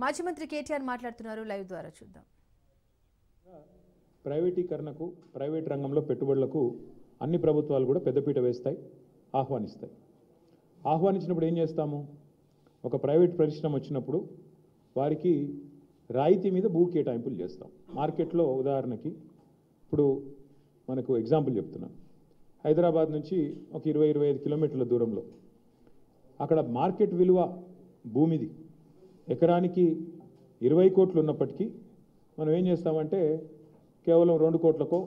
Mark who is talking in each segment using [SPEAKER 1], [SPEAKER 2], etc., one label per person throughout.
[SPEAKER 1] మాజీ మంత్రి కేటీఆర్ మాట్లాడుతున్నారు, లైవ్ ద్వారా చూద్దాం.
[SPEAKER 2] ప్రైవేటీకరణకు, ప్రైవేట్ రంగంలో పెట్టుబడులకు అన్ని ప్రభుత్వాలు కూడా పెద్దపీట వేస్తాయి, ఆహ్వానిస్తాయి. ఆహ్వానించినప్పుడు ఏం చేస్తాము? ఒక ప్రైవేట్ పరిశ్రమ వచ్చినప్పుడు వారికి రాయితీ మీద భూ కేటాయింపులు చేస్తాం. మార్కెట్లో ఉదాహరణకి ఇప్పుడు మనకు ఎగ్జాంపుల్ చెప్తున్నాను. హైదరాబాద్ నుంచి ఒక 20-25 కిలోమీటర్ల దూరంలో అక్కడ మార్కెట్ విలువ భూమిది ఎకరానికి 20 కోట్లు ఉన్నప్పటికీ మనం ఏం చేస్తామంటే కేవలం 2 కోట్లకో,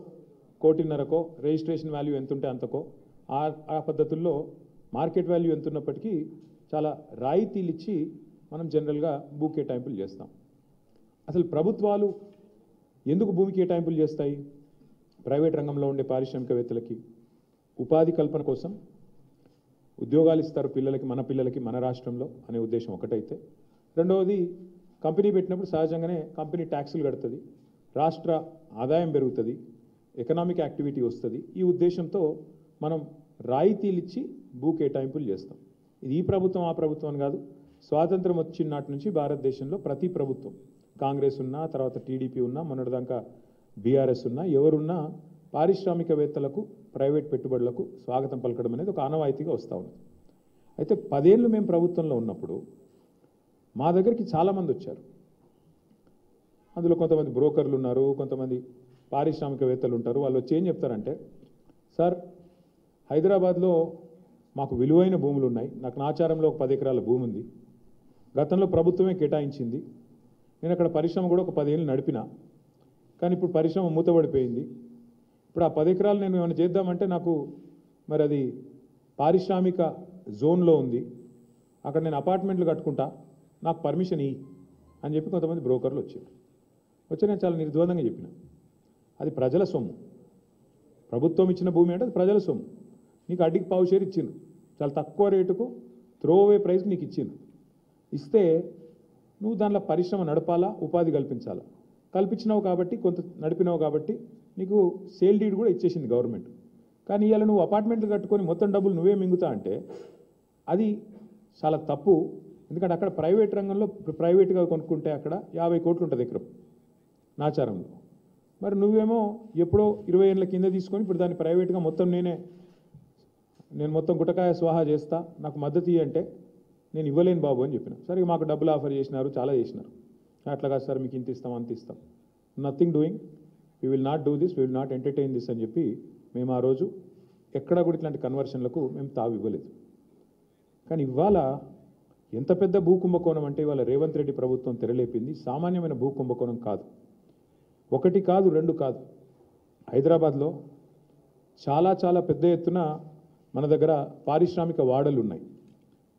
[SPEAKER 2] 1.5 కోటికో రిజిస్ట్రేషన్ వాల్యూ ఎంత ఉంటే అంతకో ఆ పద్ధతుల్లో మార్కెట్ వాల్యూ ఎంత ఉన్నప్పటికీ చాలా రాయితీలు ఇచ్చి మనం జనరల్గా భూ కేటాయింపులు చేస్తాం. అసలు ప్రభుత్వాలు ఎందుకు భూమి కేటాయింపులు చేస్తాయి? ప్రైవేట్ రంగంలో ఉండే పారిశ్రామికవేత్తలకి ఉపాధి కల్పన కోసం, ఉద్యోగాలు ఇస్తారు పిల్లలకి, మన పిల్లలకి మన రాష్ట్రంలో అనే ఉద్దేశం ఒకటైతే, రెండవది కంపెనీ పెట్టినప్పుడు సహజంగానే కంపెనీ ట్యాక్సులు కడుతుంది, రాష్ట్ర ఆదాయం పెరుగుతుంది, ఎకనామిక్ యాక్టివిటీ వస్తుంది. ఈ ఉద్దేశంతో మనం రాయితీలు ఇచ్చి భూ కేటాయింపులు చేస్తాం. ఇది ఈ ప్రభుత్వం ఆ ప్రభుత్వం అని కాదు, స్వాతంత్రం వచ్చిన నాటి నుంచి భారతదేశంలో ప్రతి ప్రభుత్వం, కాంగ్రెస్ ఉన్నా, తర్వాత టీడీపీ ఉన్నా, మొన్నటిదాకా బీఆర్ఎస్ ఉన్నా, ఎవరున్నా పారిశ్రామికవేత్తలకు, ప్రైవేట్ పెట్టుబడులకు స్వాగతం పలకడం అనేది ఒక ఆనవాయితీగా వస్తూ ఉంది. అయితే 10 ఏళ్ళు మేము ప్రభుత్వంలో ఉన్నప్పుడు మా దగ్గరికి చాలామంది వచ్చారు. అందులో కొంతమంది బ్రోకర్లు ఉన్నారు, కొంతమంది పారిశ్రామికవేత్తలు ఉంటారు. వాళ్ళు వచ్చి ఏం చెప్తారంటే, సార్ హైదరాబాద్లో మాకు విలువైన భూములు ఉన్నాయి, నాకు నాచారంలో ఒక 10 ఎకరాల భూమి ఉంది, గతంలో ప్రభుత్వమే కేటాయించింది, నేను అక్కడ పరిశ్రమ కూడా ఒక 10 ఏళ్ళు నడిపినా, కానీ ఇప్పుడు పరిశ్రమ మూతపడిపోయింది, ఇప్పుడు ఆ 10 ఎకరాలు నేను ఏమైనా చేద్దామంటే నాకు మరి అది పారిశ్రామిక జోన్లో ఉంది, అక్కడ నేను అపార్ట్మెంట్లు కట్టుకుంటా, నాకు పర్మిషన్ ఇయ్యి అని చెప్పి కొంతమంది బ్రోకర్లు వచ్చారు. నేను చాలా నిర్ద్వందంగా చెప్పిన, అది ప్రజల సొమ్ము, ప్రభుత్వం ఇచ్చిన భూమి అంటే అది ప్రజల సొమ్ము, నీకు అడ్డికి పావు షేర్ ఇచ్చిండ్రు, చాలా తక్కువ రేటుకు త్రోవే ప్రైస్ నీకు ఇచ్చిండ్రు, ఇస్తే నువ్వు దాంట్లో పరిశ్రమ నడపాలా, ఉపాధి కల్పించాలా, కల్పించినావు కాబట్టి, కొంత నడిపినావు కాబట్టి నీకు సేల్ డీడ్ కూడా ఇచ్చేసింది గవర్నమెంట్. కానీ ఇవాళ నువ్వు అపార్ట్మెంట్లు కట్టుకొని మొత్తం డబ్బులు నువ్వే మింగుతా అంటే అది చాలా తప్పు. ఎందుకంటే అక్కడ ప్రైవేట్ రంగంలో ప్రైవేట్గా కొనుక్కుంటే అక్కడ 50 కోట్లు ఉంటుంది ఎకరం నాచారంలో. మరి నువ్వేమో ఎప్పుడో 20 ఏళ్ళ కింద తీసుకొని ఇప్పుడు దాన్ని ప్రైవేట్గా మొత్తం నేను మొత్తం గుటకాయ స్వాహా చేస్తా, నాకు మద్దతు అంటే నేను ఇవ్వలేను బాబు అని చెప్పిన. సరే మాకు డబ్బులు ఆఫర్ చేసినారు, చాలా చేసినారు, అట్లా కాదు సార్ మీకు ఇంత ఇస్తాం అంత ఇస్తాం, nothing doing, we will not do this, we will not entertain this అని చెప్పి మేము ఆ రోజు ఎక్కడా కూడా ఇట్లాంటి కన్వర్షన్లకు మేము తావు ఇవ్వలేదు. కానీ ఇవాళ ఎంత పెద్ద భూ కుంభకోణం అంటే ఇవాళ రేవంత్ రెడ్డి ప్రభుత్వం తెరలేపింది సామాన్యమైన భూ కుంభకోణం కాదు. 1 కాదు 2 కాదు, హైదరాబాద్లో చాలా చాలా పెద్ద ఎత్తున మన దగ్గర పారిశ్రామిక వాడలు ఉన్నాయి.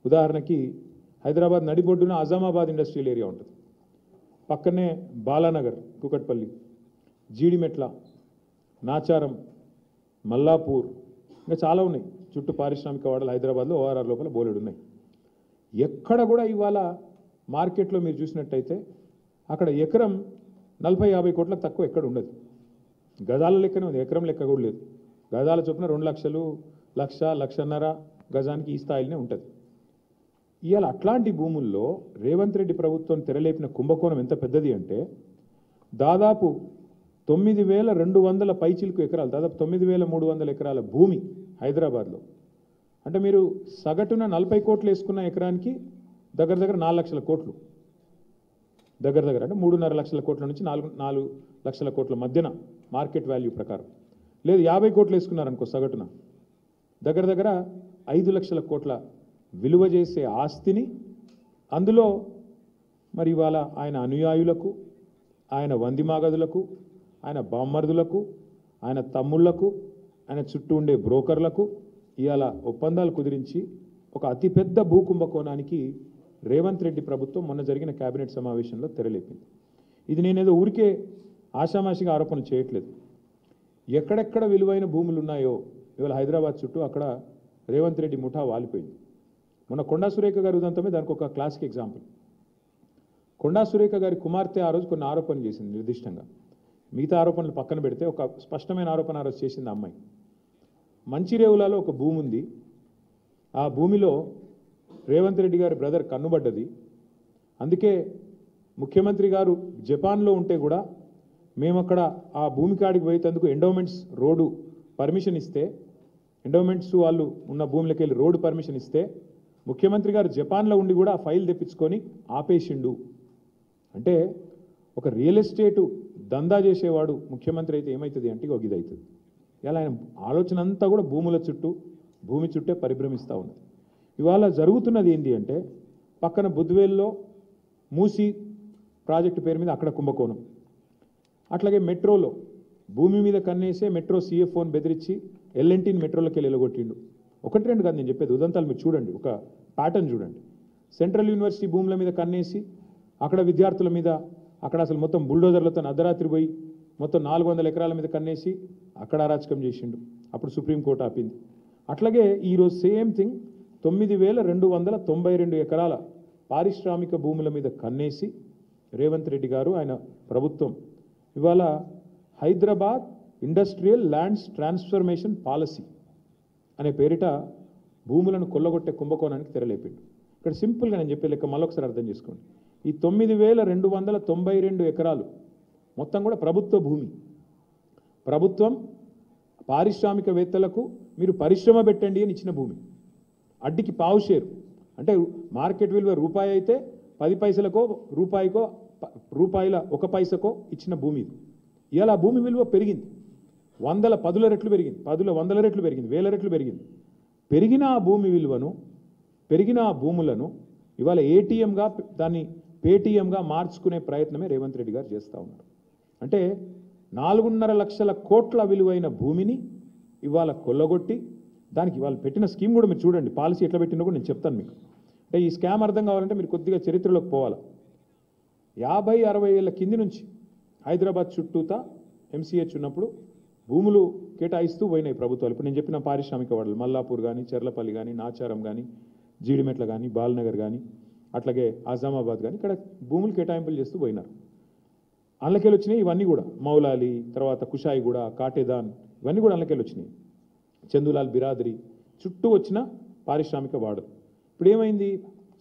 [SPEAKER 2] ఉదాహరణకి హైదరాబాద్ నడిబొడ్డున అజామాబాద్ ఇండస్ట్రియల్ ఏరియా ఉంటుంది, పక్కనే బాలానగర్, కూకట్పల్లి, జీడిమెట్ల, నాచారం, మల్లాపూర్, ఇంకా చాలా ఉన్నాయి చుట్టూ పారిశ్రామిక వాడలు హైదరాబాద్లో ORR లోపల బోలెడు ఉన్నాయి. ఎక్కడ కూడా ఇవాళ మార్కెట్లో మీరు చూసినట్టయితే అక్కడ ఎకరం 40-50 కోట్లకు తక్కువ ఎక్కడ ఉండదు, గజాల లెక్కనే ఉంది, ఎకరం లెక్క కూడా లేదు. గజాల చొప్పున 2 లక్షలు, 1-1.5 గజానికి ఈ స్థాయిలోనే ఉంటుంది. ఇవాళ అట్లాంటి భూముల్లో రేవంత్ రెడ్డి ప్రభుత్వం తెరలేపిన కుంభకోణం ఎంత పెద్దది అంటే దాదాపు 9,200 పైచిలుకు ఎకరాలు, దాదాపు 9,300 ఎకరాల భూమి హైదరాబాద్లో. అంటే మీరు సగటున 40 కోట్లు వేసుకున్న ఎకరానికి దగ్గర 4 లక్షల కోట్లు, దగ్గర అంటే 3.5 లక్షల కోట్ల నుంచి 4 లక్షల కోట్ల మధ్యన మార్కెట్ వాల్యూ ప్రకారం. లేదు 50 కోట్లు వేసుకున్నారనుకో సగటున, దగ్గర 5 లక్షల కోట్ల విలువ చేసే ఆస్తిని, అందులో మరి ఇవాళ ఆయన అనుయాయులకు, ఆయన వందిమాగదులకు, ఆయన బామ్మర్దులకు, ఆయన తమ్ముళ్లకు, ఆయన చుట్టూ ఉండే బ్రోకర్లకు ఇవాళ ఒప్పందాలు కుదిరించి ఒక అతిపెద్ద భూ కుంభకోణానికి రేవంత్ రెడ్డి ప్రభుత్వం మొన్న జరిగిన కేబినెట్ సమావేశంలో తెరలేపింది. ఇది నేనేదో ఊరికే ఆషామాషిగా ఆరోపణలు చేయట్లేదు. ఎక్కడెక్కడ విలువైన భూములు ఉన్నాయో ఇవాళ హైదరాబాద్ చుట్టూ అక్కడ రేవంత్ రెడ్డి ముఠా వాలిపోయింది. మొన్న కొండా సురేఖ గారి ఉదంతమే దానికి ఒక క్లాసిక్ ఎగ్జాంపుల్. కొండా సురేఖ గారి కుమార్తె ఆ రోజు కొన్ని ఆరోపణలు చేసింది నిర్దిష్టంగా, మిగతా ఆరోపణలు పక్కన పెడితే ఒక స్పష్టమైన ఆరోపణ ఆ రోజు చేసింది అమ్మాయి. మంచిరేవులలో ఒక భూమి ఉంది, ఆ భూమిలో రేవంత్ రెడ్డి గారి బ్రదర్ కన్నుబడ్డది, అందుకే ముఖ్యమంత్రి గారు జపాన్లో ఉంటే కూడా మేము అక్కడ ఆ భూమి కాడికి పోయేందుకు ఎండోమెంట్స్ రోడ్డు పర్మిషన్ ఇస్తే, ఎండోమెంట్స్ వాళ్ళు ఉన్న భూములకి వెళ్ళి రోడ్డు పర్మిషన్ ఇస్తే ముఖ్యమంత్రి గారు జపాన్లో ఉండి కూడా ఆ ఫైల్ తెప్పించుకొని ఆపేసిండు. అంటే ఒక రియల్ ఎస్టేటు దందా చేసేవాడు ముఖ్యమంత్రి అయితే ఏమవుతుంది అంటే ఒక ఇది అవుతుంది. ఇలా ఆయన ఆలోచన అంతా కూడా భూముల చుట్టూ, భూమి చుట్టే పరిభ్రమిస్తూ ఉన్నది. ఇవాళ జరుగుతున్నది ఏంటి అంటే పక్కన బుద్వేల్లో మూసీ ప్రాజెక్టు పేరు మీద అక్కడ కుంభకోణం, అట్లాగే మెట్రోలో భూమి మీద కన్నేసే మెట్రో CFOని బెదిరించి ఎల్ఎన్టీని మెట్రోలోకి వెళ్ళి ఎలగొట్టిండు. ఒకటి రెండు కాదు నేను చెప్పేది, ఉదంతాలు మీరు చూడండి, ఒక ప్యాటర్న్ చూడండి. సెంట్రల్ యూనివర్సిటీ భూముల మీద కన్నేసి అక్కడ విద్యార్థుల మీద అక్కడ అసలు మొత్తం బుల్డోజర్లతో అర్ధరాత్రి పోయి మొత్తం 400 ఎకరాల మీద కన్నేసి అక్కడ అరాచకం చేసిండు. అప్పుడు సుప్రీంకోర్టు ఆపింది. అట్లాగే ఈరోజు సేమ్ థింగ్ 9292 ఎకరాల పారిశ్రామిక భూముల మీద కన్నేసి రేవంత్ రెడ్డి గారు ఆయన ప్రభుత్వం ఇవాళ Hyderabad industrial lands transformation policy అనే పేరిట భూములను కొల్లగొట్టే కుంభకోణానికి తెరలేపిండు. ఇక్కడ సింపుల్గా నేను చెప్పే లెక్క మళ్ళొకసారి అర్థం చేసుకోండి. ఈ 9292 ఎకరాలు మొత్తం కూడా ప్రభుత్వ భూమి. ప్రభుత్వం పారిశ్రామికవేత్తలకు మీరు పరిశ్రమ పెట్టండి అని ఇచ్చిన భూమి. అడ్డికి పావు షేరు అంటే మార్కెట్ విలువ రూపాయి అయితే 10 పైసలకో రూపాయల 1 పైసకో ఇచ్చిన భూమి ఇది. ఇవాళ భూమి విలువ పెరిగింది, 10 రెట్లు పెరిగింది, 100 రెట్లు పెరిగింది, 1000 రెట్లు పెరిగింది. పెరిగిన ఆ భూమి విలువను, పెరిగిన ఆ భూములను ఇవాళ ఏటీఎంగా దాన్ని పేటీఎంగా మార్చుకునే ప్రయత్నమే రేవంత్ రెడ్డి గారు చేస్తూ ఉన్నారు. అంటే 4.5 లక్షల కోట్ల విలువైన భూమిని ఇవాళ కొల్లగొట్టి దానికి వాళ్ళు పెట్టిన స్కీమ్ కూడా మీరు చూడండి, పాలసీ ఎట్లా పెట్టినా కూడా నేను చెప్తాను మీకు. అంటే ఈ స్కామ్ అర్థం కావాలంటే మీరు కొద్దిగా చరిత్రలోకి పోవాలి. 50-60 ఏళ్ళ కింది నుంచి హైదరాబాద్ చుట్టూతా MCH ఉన్నప్పుడు భూములు కేటాయిస్తూ పోయినాయి ప్రభుత్వాలు. ఇప్పుడు నేను చెప్పిన పారిశ్రామిక వాడలు మల్లాపూర్ కానీ, చెర్లపల్లి కానీ, నాచారం కానీ, జీడిమెట్ల కానీ, బాల్నగర్ కానీ, అట్లాగే ఆజామాబాద్ కానీ ఇక్కడ భూములు కేటాయింపులు చేస్తూ పోయినారు. అందులోకెళ్ళి వచ్చినాయి ఇవన్నీ కూడా, మౌలాలి, తర్వాత కుషాయిగూడ, కాటేదాన్, ఇవన్నీ కూడా అందులోకెళ్ళి వచ్చినాయి. చందులాల్ బిరాదరి చుట్టూ వచ్చిన పారిశ్రామిక వాడలు. ఇప్పుడు ఏమైంది,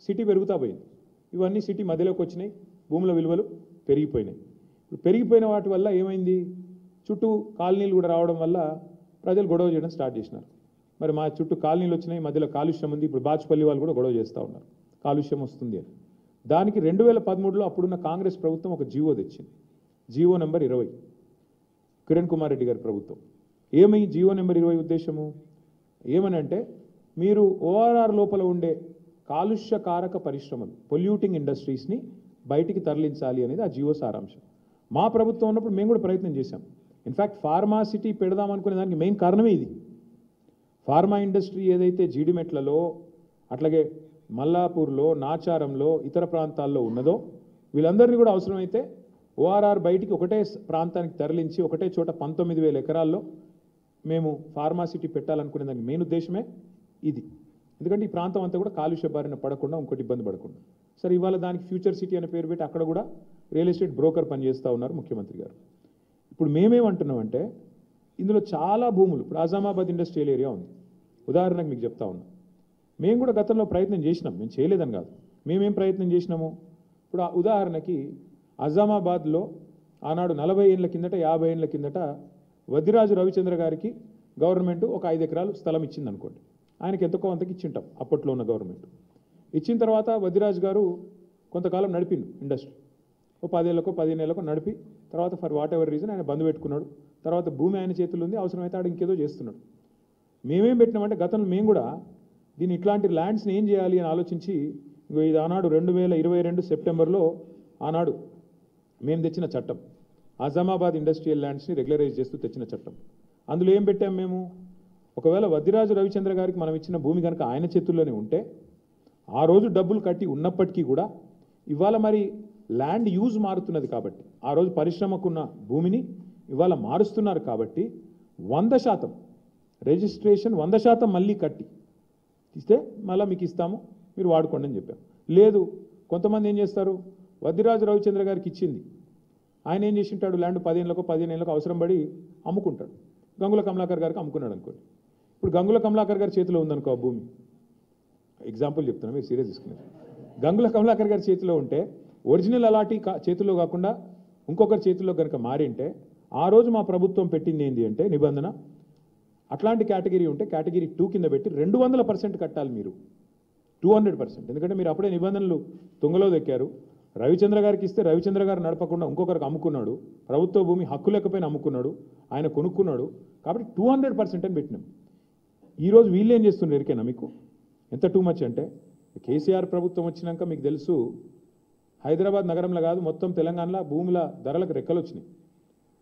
[SPEAKER 2] సిటీ పెరుగుతా పోయింది, ఇవన్నీ సిటీ మధ్యలోకి వచ్చినాయి, భూముల విలువలు పెరిగిపోయినాయి. ఇప్పుడు పెరిగిపోయిన వాటి వల్ల ఏమైంది, చుట్టూ కాలనీలు కూడా రావడం వల్ల ప్రజలు గొడవ చేయడం స్టార్ట్ చేసినారు. మరి మా చుట్టూ కాలనీలు వచ్చినాయి, మధ్యలో కాలుష్యం ఉంది. ఇప్పుడు బాచుపల్లి వాళ్ళు కూడా గొడవ చేస్తూ ఉన్నారు కాలుష్యం వస్తుంది అని. దానికి 2013లో అప్పుడున్న కాంగ్రెస్ ప్రభుత్వం ఒక జీవో తెచ్చింది, జీవో నెంబర్ 20, కిరణ్ కుమార్ రెడ్డి గారి ప్రభుత్వం. ఏమై జీవో నెంబర్ 20 ఉద్దేశము ఏమని అంటే, మీరు ORR లోపల ఉండే కాలుష్యకారక పరిశ్రమలు, పొల్యూటింగ్ ఇండస్ట్రీస్ని బయటికి తరలించాలి అనేది ఆ జీవో సారాంశం. మా ప్రభుత్వం ఉన్నప్పుడు మేము కూడా ప్రయత్నం చేశాం. ఇన్ఫ్యాక్ట్ ఫార్మాసిటీ పెడదామనుకునే దానికి మెయిన్ కారణమే ఇది. ఫార్మా ఇండస్ట్రీ ఏదైతే జీడిమెట్లలో, అట్లాగే మల్లాపూర్లో, నాచారంలో, ఇతర ప్రాంతాల్లో ఉన్నదో వీళ్ళందరినీ కూడా అవసరమైతే ORR బయటికి ఒకటే ప్రాంతానికి తరలించి ఒకటే చోట 19,000 ఎకరాల్లో మేము ఫార్మాసిటీ పెట్టాలనుకునే దానికి మెయిన్ ఉద్దేశమే ఇది. ఎందుకంటే ఈ ప్రాంతం అంతా కూడా కాలుష్య బారిన పడకుండా, ఇంకోటి ఇబ్బంది పడకుండా. సరే, ఇవాళ దానికి ఫ్యూచర్ సిటీ అనే పేరు పెట్టి అక్కడ కూడా రియల్ ఎస్టేట్ బ్రోకర్ పనిచేస్తూ ఉన్నారు ముఖ్యమంత్రి గారు. ఇప్పుడు మేమేమంటున్నామంటే, ఇందులో చాలా భూములు, ఇప్పుడు ఆజామాబాద్ ఇండస్ట్రియల్ ఏరియా ఉంది ఉదాహరణకు మీకు చెప్తా ఉన్నాం. మేము కూడా గతంలో ప్రయత్నం చేసినాం, మేము చేయలేదని కాదు. మేమేం ప్రయత్నం చేసినాము, ఇప్పుడు ఆ ఉదాహరణకి ఆజామాబాద్లో ఆనాడు 40 ఏళ్ళ కిందట, 50 ఏళ్ళ కిందట వద్దిరాజు రవిచంద్ర గారికి గవర్నమెంట్ ఒక 5 ఎకరాలు స్థలం ఇచ్చింది అనుకోండి. ఆయనకి ఎంతకో అంతకి ఇచ్చింటాం అప్పట్లో ఉన్న గవర్నమెంట్. ఇచ్చిన తర్వాత వద్దిరాజు గారు కొంతకాలం నడిపిండు ఇండస్ట్రీ, ఓ 10 ఏళ్ళకో 15 ఏళ్ళకో నడిపి తర్వాత ఫర్ వాట్ ఎవర్ రీజన్ ఆయన బంద్ పెట్టుకున్నాడు. తర్వాత భూమి ఆయన చేతుల్లో ఉంది, అవసరమైతే ఆడు ఇంకేదో చేస్తున్నాడు. మేమేం పెట్టినామంటే గతంలో మేము కూడా దీన్ని ఇట్లాంటి ల్యాండ్స్ని ఏం చేయాలి అని ఆలోచించి, ఇది ఆనాడు 2022 సెప్టెంబర్లో ఆనాడు మేము తెచ్చిన చట్టం, ఆజామాబాద్ ఇండస్ట్రియల్ ల్యాండ్స్ని రెగ్యులరైజ్ చేస్తూ తెచ్చిన చట్టం. అందులో ఏం పెట్టాం మేము, ఒకవేళ వద్దిరాజు రవిచంద్ర గారికి మనం ఇచ్చిన భూమి కనుక ఆయన చేతుల్లోనే ఉంటే, ఆ రోజు డబ్బులు కట్టి ఉన్నప్పటికీ కూడా ఇవాళ మరి ల్యాండ్ యూజ్ మారుతున్నది కాబట్టి, ఆ రోజు పరిశ్రమకున్న భూమిని ఇవాళ మారుస్తున్నారు కాబట్టి 100% రిజిస్ట్రేషన్ 100% మళ్ళీ కట్టి ఇస్తే మళ్ళీ మీకు ఇస్తాము, మీరు వాడుకోండి అని చెప్పాం. లేదు, కొంతమంది ఏం చేస్తారు, వద్దిరాజు రవిచంద్ర గారికి ఇచ్చింది, ఆయన ఏం చేసి ఉంటాడు, ల్యాండ్ 10 ఏళ్ళకో 15 ఏళ్ళకో అవసరం పడి అమ్ముకుంటాడు. గంగుల కమలాకర్ గారికి అమ్ముకున్నాడు అనుకోండి. ఇప్పుడు గంగుల కమలాకర్ గారి చేతిలో ఉందనుకో ఆ భూమి, ఎగ్జాంపుల్ చెప్తున్నా, మీరు సీరియస్ తీసుకున్నారు. గంగుల కమలాకర్ గారి చేతిలో ఉంటే ఒరిజినల్ అలాటీ చేతుల్లో కాకుండా ఇంకొకరి చేతుల్లో కనుక మారింటే ఆ రోజు మా ప్రభుత్వం పెట్టింది ఏంటి అంటే నిబంధన, అట్లాంటి కేటగిరీ ఉంటే కేటగిరీ 2 కింద పెట్టి 200% కట్టాలి మీరు, 200%. ఎందుకంటే మీరు అప్పుడే నిబంధనలు తుంగలో దెక్కారు. రవిచంద్ర గారికి ఇస్తే రవిచంద్ర గారు నడపకుండా ఇంకొకరికి అమ్ముకున్నాడు, ప్రభుత్వ భూమి హక్కు లేకపోయినా అమ్ముకున్నాడు, ఆయన కొనుక్కున్నాడు. కాబట్టి 200% అని పెట్టినాం. ఈరోజు వీళ్ళు ఏం చేస్తున్నారు ఎరికేనా మీకు? ఎంత టూ మచ్ అంటే, కేసీఆర్ ప్రభుత్వం వచ్చినాక మీకు తెలుసు, హైదరాబాద్ నగరంలో కాదు మొత్తం తెలంగాణలో భూముల ధరలకు రెక్కలు వచ్చినాయి.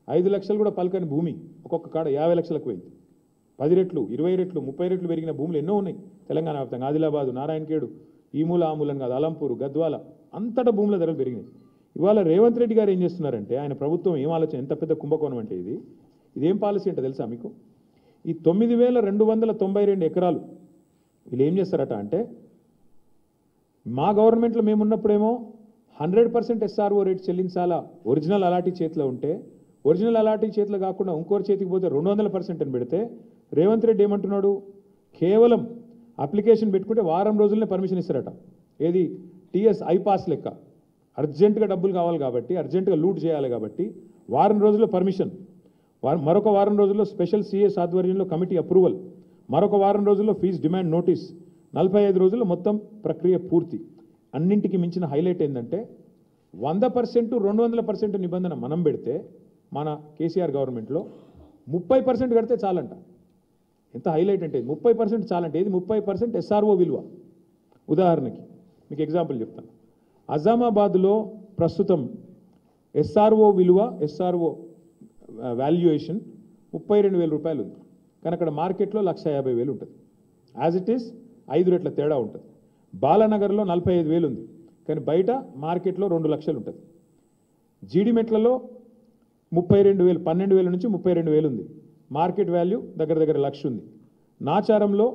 [SPEAKER 2] 5 లక్షలు కూడా పలకని భూమి ఒక్కొక్క కాడ 50 లక్షలకు పోయింది. 10 రెట్లు, 20 రెట్లు, 30 రెట్లు పెరిగిన భూములు ఎన్నో ఉన్నాయి తెలంగాణ వ్యాప్తంగా. ఆదిలాబాదు, నారాయణఖేడు, ఈ మూల ఆ మూలం కాదు, అలంపూరు, గద్వాల, అంతటా భూముల ధరలు పెరిగినాయి. ఇవాళ రేవంత్ రెడ్డి గారు ఏం చేస్తున్నారంటే, ఆయన ప్రభుత్వం ఏం ఆలోచన, ఎంత పెద్ద కుంభకోణం అంటే ఇదేం పాలసీ అంటే తెలుసా మీకు? ఈ 9,292 ఎకరాలు వీళ్ళు ఏం చేస్తారట అంటే, మా గవర్నమెంట్లో మేమున్నప్పుడేమో 100% SRO రేట్ చెల్లించాలా ఒరిజినల్ అలాటీ చేతిలో ఉంటే, ఒరిజినల్ అలాటీ చేతిలో కాకుండా ఇంకోరి చేతికి పోతే 200% అని పెడితే, రేవంత్ రెడ్డి ఏమంటున్నాడు, కేవలం అప్లికేషన్ పెట్టుకుంటే వారం రోజులనే పర్మిషన్ ఇస్తారట. ఏది టీఎస్ ఐపాస్ లెక్క, అర్జెంటుగా డబ్బులు కావాలి కాబట్టి, అర్జెంటుగా లూట్ చేయాలి కాబట్టి వారం రోజుల్లో పర్మిషన్, మరొక వారం రోజుల్లో స్పెషల్ సిఎస్ ఆధ్వర్యంలో కమిటీ అప్రూవల్, మరొక వారం రోజుల్లో ఫీజు డిమాండ్ నోటీస్, 45 రోజుల్లో మొత్తం ప్రక్రియ పూర్తి. అన్నింటికి మించిన హైలైట్ ఏంటంటే 100%, 200% నిబంధన మనం పెడితే మన కేసీఆర్ గవర్నమెంట్లో 30% కడితే చాలంట. ఎంత హైలైట్ అంటే 30% చాలంటే, ఏది 30% SRO విలువ. ఉదాహరణకి మీకు ఎగ్జాంపుల్ చెప్తాను. అజామాబాద్లో ప్రస్తుతం SRO విలువ, SRO వాల్యుయేషన్ 32,000 రూపాయలు ఉంది. కానీ అక్కడ మార్కెట్లో 1,50,000 ఉంటుంది. యాజ్ ఇట్ ఈస్ 5 రెట్ల తేడా ఉంటుంది. బాలానగర్లో 45,000 ఉంది, కానీ బయట మార్కెట్లో 2 లక్షలు ఉంటుంది. జీడిమెట్లలో 32,000, 12,000 నుంచి 32,000 ఉంది. మార్కెట్ వాల్యూ దగ్గర దగ్గర 1,00,000 ఉంది. నాచారంలో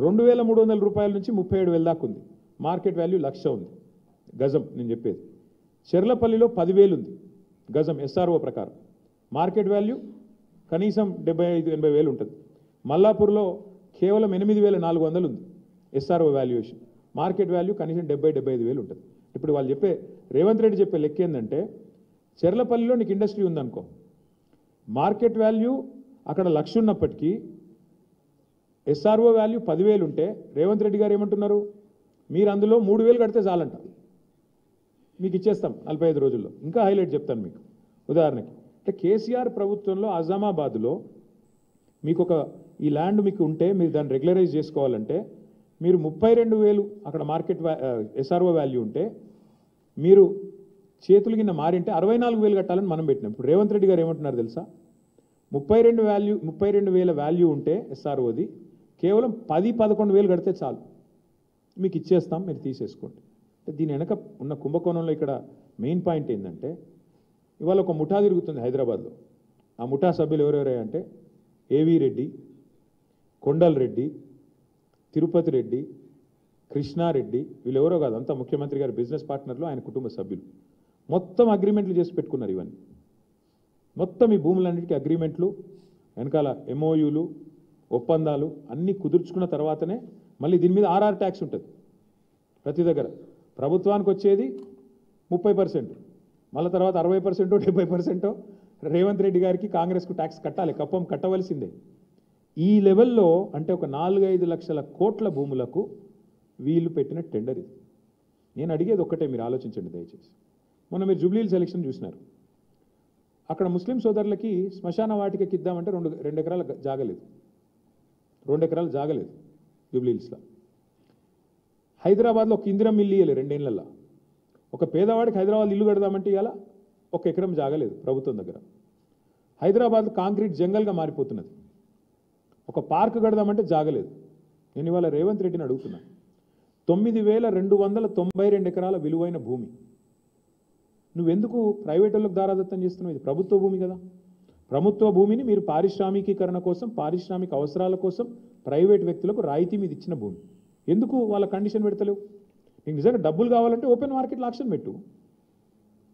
[SPEAKER 2] 2,300 రూపాయల నుంచి 37,000 దాకా ఉంది. మార్కెట్ వాల్యూ 1,00,000 ఉంది గజం నేను చెప్పేది. చెర్లపల్లిలో 10,000 ఉంది గజం SRO ప్రకారం, మార్కెట్ వాల్యూ కనీసం 75,000-80,000 ఉంటుంది. మల్లాపూర్లో కేవలం 8,400 ఉంది SRO వాల్యుయేషన్, మార్కెట్ వాల్యూ కనీసం 70,000-75,000 ఉంటుంది. ఇప్పుడు వాళ్ళు చెప్పే, రేవంత్ రెడ్డి చెప్పే లెక్క ఏంటంటే, చెర్లపల్లిలో నీకు ఇండస్ట్రీ ఉందనుకో, మార్కెట్ వాల్యూ అక్కడ 1,00,000 ఉన్నప్పటికీ SRO వాల్యూ 10,000 ఉంటే రేవంత్ రెడ్డి గారు ఏమంటున్నారు, మీరు అందులో 3,000 కడితే చాలంట, మీకు ఇచ్చేస్తాం 45 రోజుల్లో. ఇంకా హైలైట్ చెప్తాను మీకు. ఉదాహరణకి అంటే కేసీఆర్ ప్రభుత్వంలో అజామాబాద్లో మీకు ఈ ల్యాండ్ మీకు ఉంటే మీరు దాన్ని రెగ్యులరైజ్ చేసుకోవాలంటే మీరు 32,000 అక్కడ మార్కెట్ SRO వాల్యూ ఉంటే మీరు చేతులు కింద మారింటే 64,000 కట్టాలని మనం పెట్టినాం. ఇప్పుడు రేవంత్ రెడ్డి గారు ఏమంటున్నారు తెలుసా, 32,000 వాల్యూ ఉంటే SROది కేవలం 10-11,000 కడితే చాలు, మీకు ఇచ్చేస్తాం, మీరు తీసేసుకోండి. దీని వెనక ఉన్న కుంభకోణంలో ఇక్కడ మెయిన్ పాయింట్ ఏంటంటే, ఇవాళ ఒక ముఠా తిరుగుతుంది హైదరాబాద్లో. ఆ ముఠా సభ్యులు ఎవరెవరే అంటే ఏవీ రెడ్డి, కొండల్ రెడ్డి, తిరుపతి రెడ్డి, కృష్ణారెడ్డి, వీళ్ళెవరో కాదు, అంతా ముఖ్యమంత్రి గారి బిజినెస్ పార్ట్నర్లు, ఆయన కుటుంబ సభ్యులు. మొత్తం అగ్రిమెంట్లు చేసి పెట్టుకున్నారు. ఇవన్నీ మొత్తం ఈ భూములన్నిటికీ అగ్రిమెంట్లు, వెనకాల MOUలు, ఒప్పందాలు అన్నీ కుదుర్చుకున్న తర్వాతనే మళ్ళీ దీని మీద RR ట్యాక్స్ ఉంటుంది. ప్రతి దగ్గర ప్రభుత్వానికి వచ్చేది 30%, మళ్ళీ తర్వాత 60%, 70% రేవంత్ రెడ్డి గారికి, కాంగ్రెస్కు ట్యాక్స్ కట్టాలి, కప్పం కట్టవలసిందే. ఈ లెవెల్లో అంటే ఒక 4-5 లక్షల కోట్ల భూములకు వీళ్ళు పెట్టిన టెండర్ ఇది. నేను అడిగేది ఒక్కటే, మీరు ఆలోచించండి దయచేసి. మొన్న మీరు జూబ్లీహిల్స్ ఎలక్షన్ చూసినారు, అక్కడ ముస్లిం సోదరులకి శ్మశాన వాటికకి ఇద్దామంటే 2 ఎకరాల జాగలేదు, 2 ఎకరాలు జాగలేదు జూబ్లీహిల్స్లో. హైదరాబాద్లో ఒక ఇందిరం ఇల్లు ఇయ్యలేదు 2 ఏళ్లలో. ఒక పేదవాడికి హైదరాబాద్ ఇల్లు కడదామంటే ఇవాళ 1 ఎకరం జాగలేదు ప్రభుత్వం దగ్గర. హైదరాబాద్ కాంక్రీట్ జంగల్గా మారిపోతున్నది. ఒక పార్క్ కడదామంటే జాగలేదు. నేను ఇవాళ రేవంత్ రెడ్డిని అడుగుతున్నా, 9,292 ఎకరాల విలువైన భూమి నువ్వెందుకు ప్రైవేట్ వాళ్ళకి దారాదత్తం చేస్తున్నావు? ఇది ప్రభుత్వ భూమి కదా. ప్రభుత్వ భూమిని మీరు పారిశ్రామికీకరణ కోసం, పారిశ్రామిక అవసరాల కోసం ప్రైవేట్ వ్యక్తులకు రాయితీ మీద ఇచ్చిన భూమి ఎందుకు వాళ్ళ కండిషన్ పెడతలేవు? నీకు నిజంగా డబ్బులు కావాలంటే ఓపెన్ మార్కెట్లో ఆక్షన్ పెట్టు,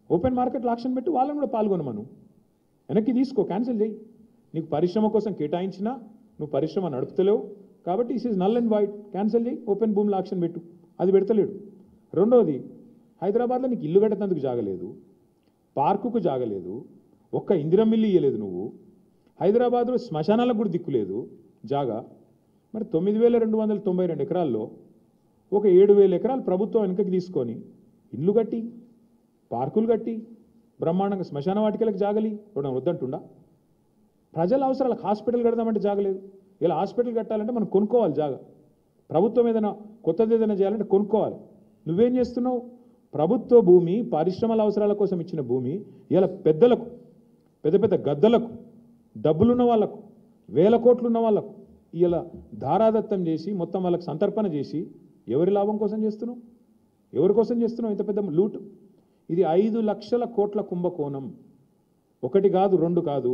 [SPEAKER 2] ఓపెన్ మార్కెట్లో ఆక్షన్ పెట్టి వాళ్ళని కూడా పాల్గొనమను, వెనక్కి తీసుకో, క్యాన్సిల్ చేయి. నీకు పరిశ్రమ కోసం కేటాయించినా నువ్వు పరిశ్రమ నడుపుతలేవు కాబట్టి is is null and wide, cancel చేయి, ఓపెన్ భూమిలో ఆక్షన్ పెట్టు. అది పెడతలేడు. రెండోది, హైదరాబాద్లో నీకు ఇల్లు కట్టేందుకు జాగలేదు, పార్కుకు జాగలేదు, ఒక్క ఇందిరా మిల్లు ఇయ్యలేదు నువ్వు. హైదరాబాద్లో శ్మశానాలకు కూడా దిక్కులేదు జాగా. మరి 9,292 ఎకరాల్లో ఒక 7,000 ఎకరాలు ప్రభుత్వం వెనుకకి తీసుకొని ఇల్లు కట్టి, పార్కులు కట్టి, బ్రహ్మాండంగా శ్మశాన వాటికలకు జాగలి ఇవ్వడం వద్దంటుండా? ప్రజల అవసరాలకు హాస్పిటల్ కడదామంటే జాగలేదు. ఇలా హాస్పిటల్ కట్టాలంటే మనం కొనుక్కోవాలి జాగా. ప్రభుత్వం ఏదైనా కొత్తది ఏదైనా చేయాలంటే కొనుక్కోవాలి. నువ్వేం చేస్తున్నావు? ప్రభుత్వ భూమి, పరిశ్రమల అవసరాల కోసం ఇచ్చిన భూమి ఇలా పెద్దలకు, పెద్ద పెద్ద గద్దలకు, డబ్బులున్న వాళ్ళకు, వేల కోట్లున్న వాళ్ళకు ఇలా ధారాదత్తం చేసి మొత్తం వాళ్ళకి సంతర్పణ చేసి ఎవరి లాభం కోసం చేస్తున్నావు? ఎవరి కోసం చేస్తున్నావు ఇంత పెద్ద లూటు? ఇది 5 లక్షల కోట్ల కుంభకోణం. ఒకటి కాదు, రెండు కాదు,